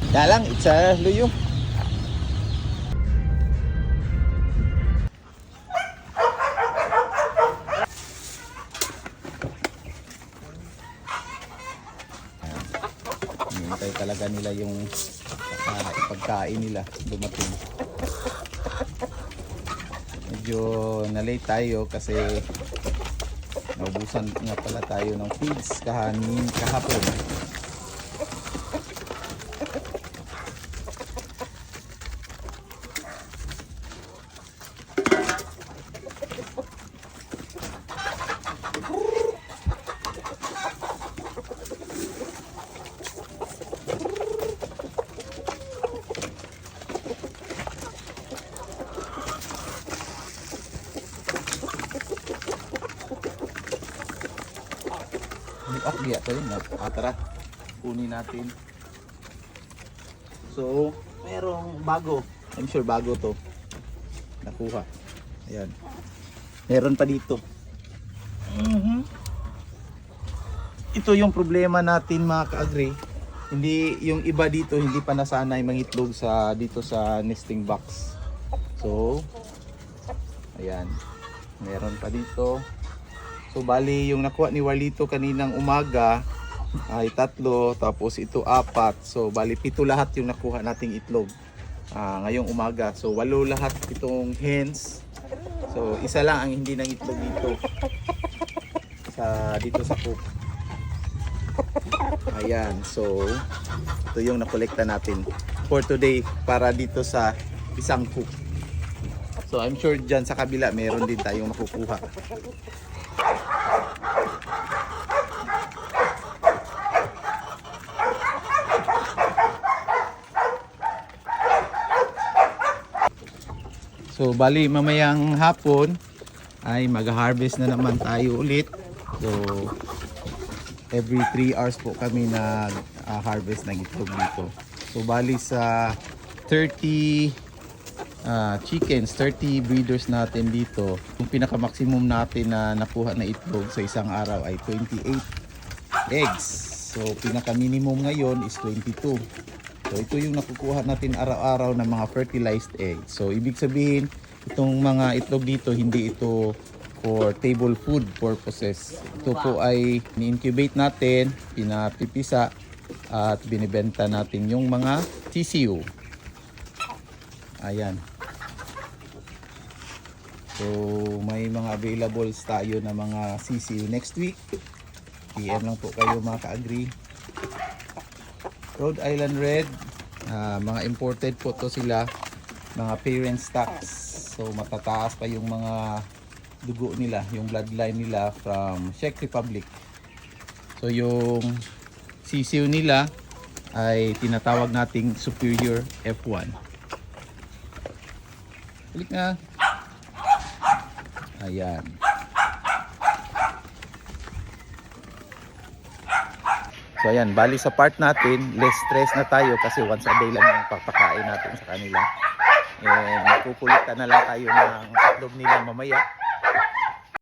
Kaya lang, it's a luyo. Hinihintay talaga nila yung pagkain nila dumating. Medyo na-late tayo kasi naubusan nga pala tayo ng feeds kahapon. Diya to yun. Tara, kunin natin. So, merong bago. I'm sure bago to. Nakuha. Ayan. Meron pa dito. Ito yung problema natin mga ka-agri. Hindi, yung iba dito hindi pa nasanay mangitlog dito sa nesting box. So, ayan. Meron pa dito. So bali yung nakuha ni Walito kaninang umaga ay 3, tapos ito 4. So bali 7 lahat yung nakuha nating itlog ngayong umaga. So 8 lahat itong hens. So isa lang ang hindi nang itlog dito sa coop. Ayan, so ito yung nakolekta natin for today para dito sa isang coop. So I'm sure dyan sa kabila meron din tayong makukuha. So bali mamayang hapon ay mag-harvest na naman tayo ulit. So every 3 hours po kami harvest ng itlog dito. So bali sa 30 chickens, 30 breeders natin dito, yung pinaka-maximum natin na nakuha na itlog sa isang araw ay 28 eggs. So pinaka-minimum ngayon is 22. So ito yung nakukuha natin araw-araw ng mga fertilized eggs. So ibig sabihin, itong mga itlog dito, hindi ito for table food purposes. Ito po ay ni-incubate natin, pinapipisa at binibenta natin yung mga CCU. Ayan. So may mga availables tayo na mga CCU next week. PM lang po kayo mga ka-agri. Rhode Island Red, mga imported po to sila, mga parent stocks. So matataas pa yung mga dugo nila, yung bloodline nila from Czech Republic. So yung CCU nila ay tinatawag nating Superior F1. Balik nga. Ayan. So ayan, bali sa part natin, less stress na tayo kasi once a day lang yung papakain natin sa kanila. And makukulitan na lang tayo ng itlog nila mamaya.